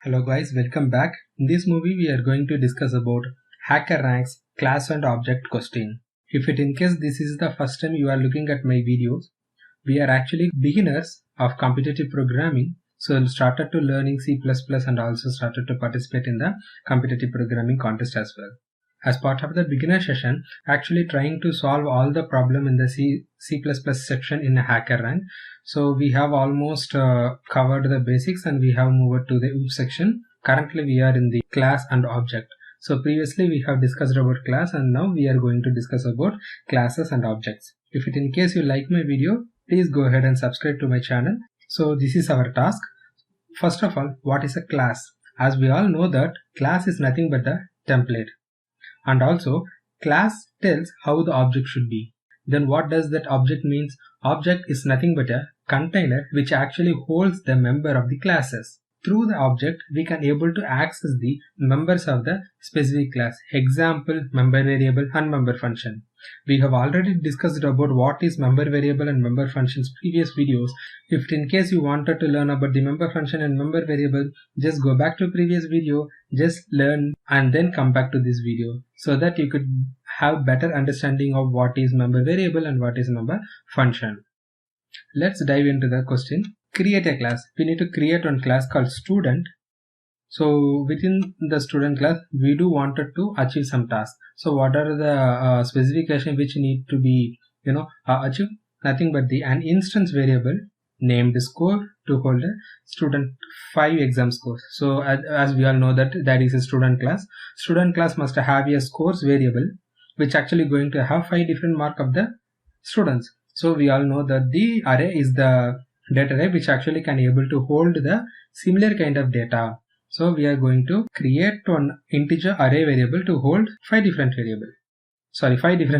Hello guys, welcome back. In this movie we are going to discuss about HackerRank's class and object question. If it in case this is the first time you are looking at my videos, we are actually beginners of competitive programming. So I started to learning C++ and also started to participate in the competitive programming contest as well. As part of the beginner session, actually trying to solve all the problem in the C++ section in HackerRank. So we have almost covered the basics and we have moved to the OOP section. Currently we are in the class and object. So previously we have discussed about class and now we are going to discuss about classes and objects. If it in case you like my video, please go ahead and subscribe to my channel. So this is our task. First of all, what is a class? As we all know that class is nothing but the template. And also class tells how the object should be. Then what does that object means? Object is nothing but a container which actually holds the member of the classes. Through the object we can able to access the members of the specific class. Example, member variable and member function. We have already discussed about what is member variable and member functions previous videos. If in case you wanted to learn about the member function and member variable, just go back to previous video, just learn and then come back to this video so that you could have better understanding of what is member variable and what is member function. Let's dive into the question. Create a class. We need to create one class called student. So within the student class we do wanted to achieve some tasks. So what are the specification which need to be achieved? Nothing but an instance variable named score to hold a student 5 exam scores. So as we all know that there is a student class. Student class must have a scores variable which actually going to have 5 different mark of the students. So we all know that the array is the data array which actually can able to hold the similar kind of data. So we are going to create one integer array variable to hold 5 different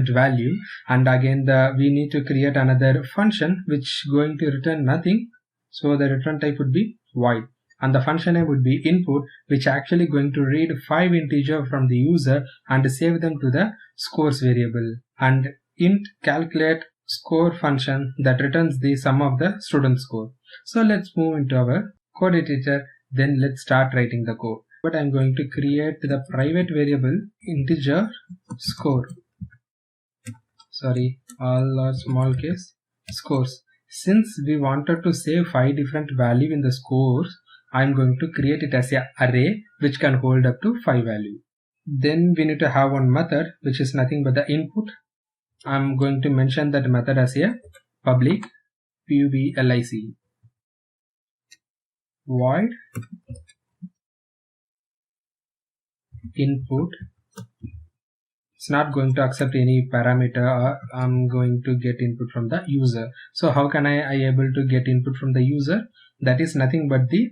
value, and again we need to create another function which going to return nothing. So the return type would be void, and the function name would be input, which actually going to read 5 integer from the user and save them to the scores variable, and int calculate score function that returns the sum of the student score. So let's move into our code editor. Then let's start writing the code. But I'm going to create the private variable integer score. All are small case scores. Since we wanted to save 5 different value in the scores, I'm going to create it as an array which can hold up to 5 value. Then we need to have one method which is nothing but the input. I'm going to mention that method as a public void input. It's not going to accept any parameter. I'm going to get input from the user. So how can I able to get input from the user? That is nothing but the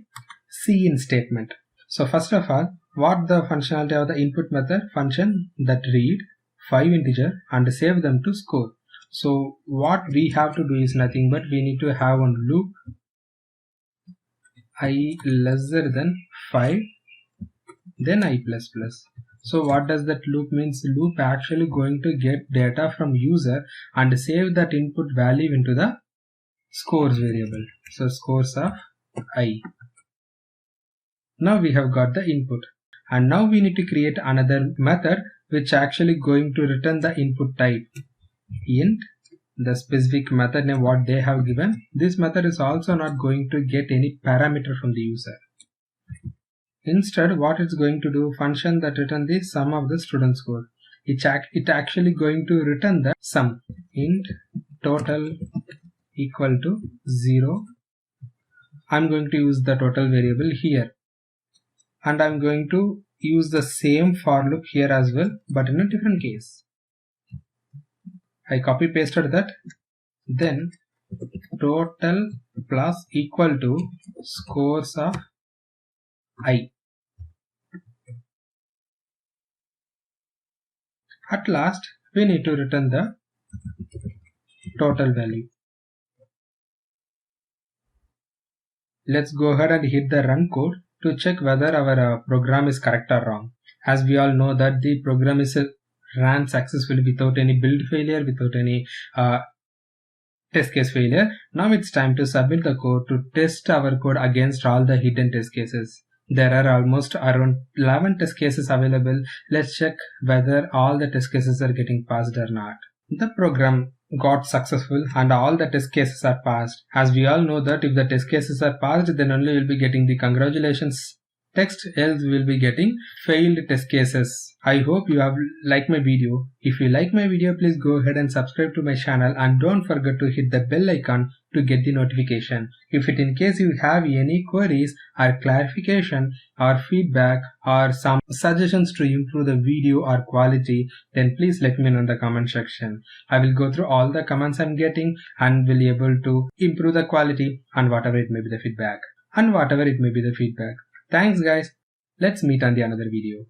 cin statement. So first of all, what the functionality of the input method? Function that read 5 integer and save them to score. So what we have to do is nothing but we need to have one loop I lesser than 5, then I++. So what does that loop means? Loop actually going to get data from user and save that input value into the scores variable. So scores of I. Now we have got the input, and now we need to create another method which actually going to return the input type int, the specific method name what they have given. This method is also not going to get any parameter from the user. Instead, what it's going to do, function that return the sum of the student score. It actually going to return the sum. Int total equal to 0. I'm going to use the total variable here, and I'm going to use the same for loop here as well, but in a different case. I copy pasted that. Then total plus equal to scores of I. At last we need to return the total value. Let's go ahead and hit the run code to check whether our program is correct or wrong. As we all know that the program is ran successfully without any build failure, without any test case failure. Now it's time to submit the code to test our code against all the hidden test cases. There are almost around 11 test cases available. Let's check whether all the test cases are getting passed or not. The program got successful and all the test cases are passed. As we all know that if the test cases are passed, then only you'll be getting the congratulations text, else we will be getting failed test cases. I hope you have liked my video. If you like my video, please go ahead and subscribe to my channel and don't forget to hit the bell icon to get the notification. If it in case you have any queries or clarification or feedback or some suggestions to improve the video or quality, then please let me know in the comment section. I will go through all the comments I'm getting and will be able to improve the quality and whatever it may be the feedback. Thanks guys. Let's meet on the another video.